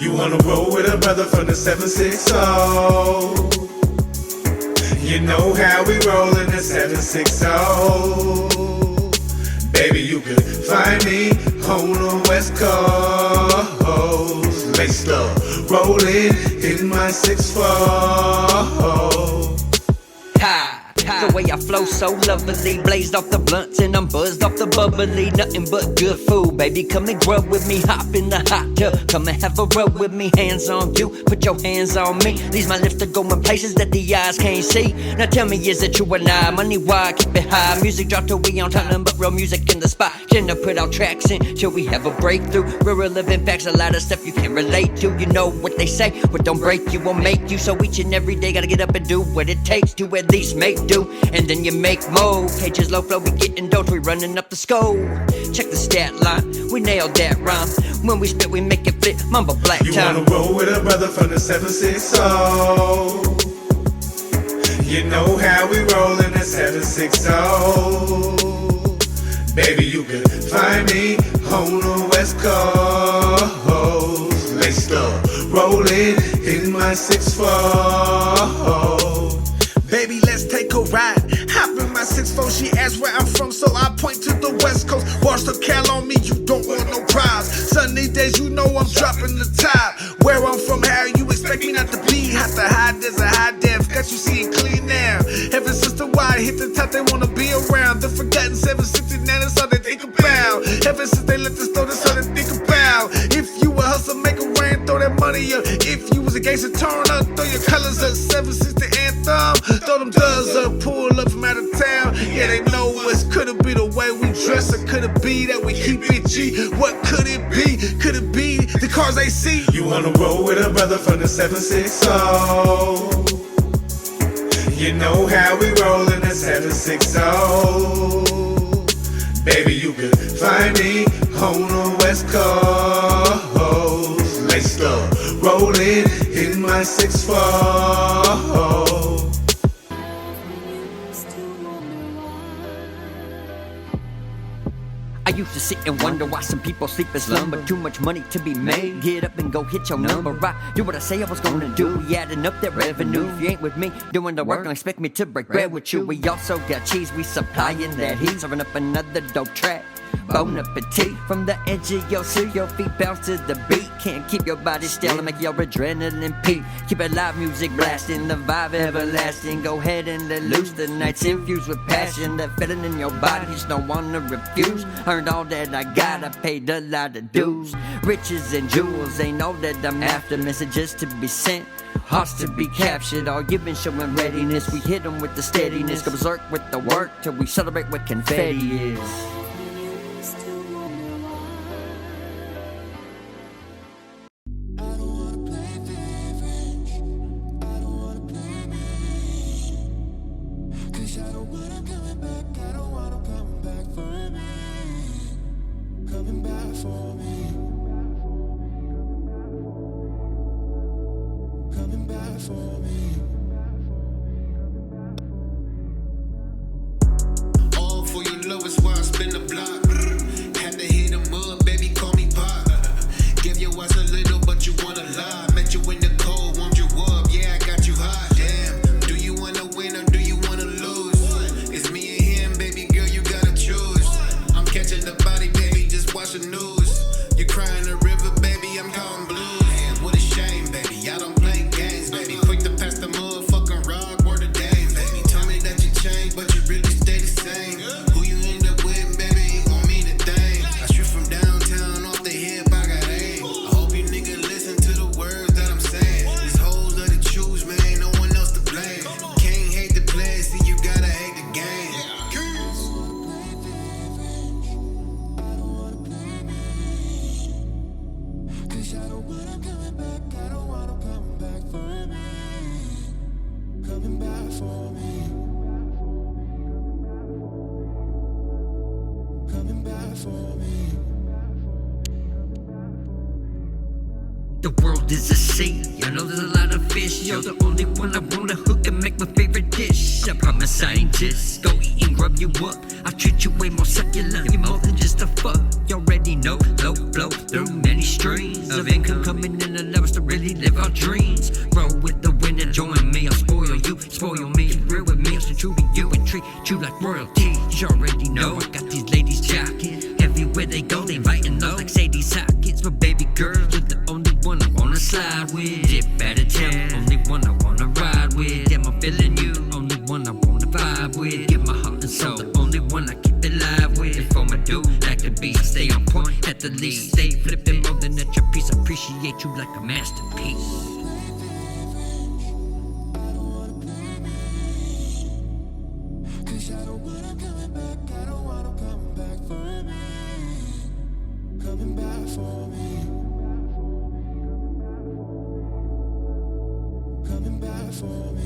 You wanna roll with a brother from the 760? You know how we roll in the 760. Baby, you can find me on the West Coast. Laced up, rolling in my 6'4". The way I flow so lovely, blazed off the blunts and I'm buzzed off the bubbly. Nothing but good food, baby, come and grub with me. Hop in the hot tub, come and have a rub with me. Hands on you, put your hands on me. These my lips to go in places that the eyes can't see. Now tell me, is it true or not? Money why keep it high? Music drop till we on time, but real music in the spot. Tend to put our tracks in till we have a breakthrough. Real relevant facts, a lot of stuff you can relate to. You know what they say, what don't break you won't make you. So each and every day gotta get up and do what it takes to at least make do. And then you make more cages, LoFlow, we getting dope, we running up the score. Check the stat line, we nailed that rhyme. When we spit, we make it flip, mamba black You time. wanna roll with a brother from the 760? You know how we roll in the 760. Baby, you can find me on the West Coast. Laced up, rolling in my 6'4". Baby, let's take a ride. Hop in my 6'4". She asked where I'm from, so I point to the West Coast. Watch the Cal on me, you don't want no prize. Sunny days, you know I'm dropping the top. Where I'm from, how you expect me not to be? Hot to high, there's a high def. Got you seeing clean now. Ever since the wire hit the top, they wanna be around. The forgotten 769, that's all they think about. Ever since they let this store, that's all they think about. If you a hustle, make a rain, throw that money up. If you was a gangster, turn up, throw your colors up. 760 anthem. Throw them dubs up, pull up from out of town. Yeah, they know us. Could it be the way we dress, or could it be that we keep it G? What could it be? Could it be the cars they see? You wanna roll with a brother from the 760? You know how we roll in the 760. Baby, you can find me on the West Coast. Laced up, rolling in my 6'4". I used to sit and wonder why some people sleep in slumber. Too much money to be made, get up and go hit your number. I do what I say I was gonna do, we adding up that revenue. If you ain't with me doing the work, don't expect me to break bread with you. We also got cheese, we supplying that heat. Serving up another dope track, bon appetit. From the edge of your seat, your feet bounce to the beat. Can't keep your body still and make your adrenaline peak. Keep it live, music blasting, the vibe everlasting. Go ahead and let loose, the night's infused with passion. That feeling in your body, just don't wanna refuse. Earned all that I got, I paid a lot of dues. Riches and jewels, ain't all that I'm after. Messages to be sent, hearts to be captured. All you've been showing readiness, we hit them with the steadiness. Go berserk with the work till we celebrate what confetti is. All for your love is why I spin the block. Had to hit him up, baby, call me pop. Give your ass a little, but you wanna lie. Met you in the cold, warmed you up, yeah, I got you hot. Damn, do you wanna win or do you wanna lose? It's me and him, baby girl, you gotta choose. I'm catching the body, baby, just watch the news. You crying the river, baby, I'm calling blues. What a shame, baby, I don't play games, baby. Quick to pass the motherfucking rock, word of dame, baby. Tell me that you changed, but you really stay the same. Who you end up with, baby, it won't mean a thing. I shoot from downtown, off the hip, I got aim. I hope you nigga listen to the words that I'm saying. These hoes love to choose, man, no one else to blame. Can't hate the play, see you gotta hate the game. The world is a sea, I know there's a lot of fish. You're the only one I wanna hook and make my favorite dish. I promise I ain't just go eat and grub you up. I treat you way more succulent, you more than just a fuck. You already know, low flow through many streams of income coming in and they go, they biting low like Sadie sockets. But baby girl, you're the only one I wanna slide with. Dip out of town, only one I wanna ride with. Damn, I'm feeling you, only one I wanna vibe with. Give my heart and soul, the only one I keep it live with. If I'm a dude, like the beat, stay on point at the lead. Stay flipping more than at your piece. Appreciate you like a masterpiece. Cause I don't want 'em coming back, I don't want 'em coming back for me. Coming back for me. Coming back for me.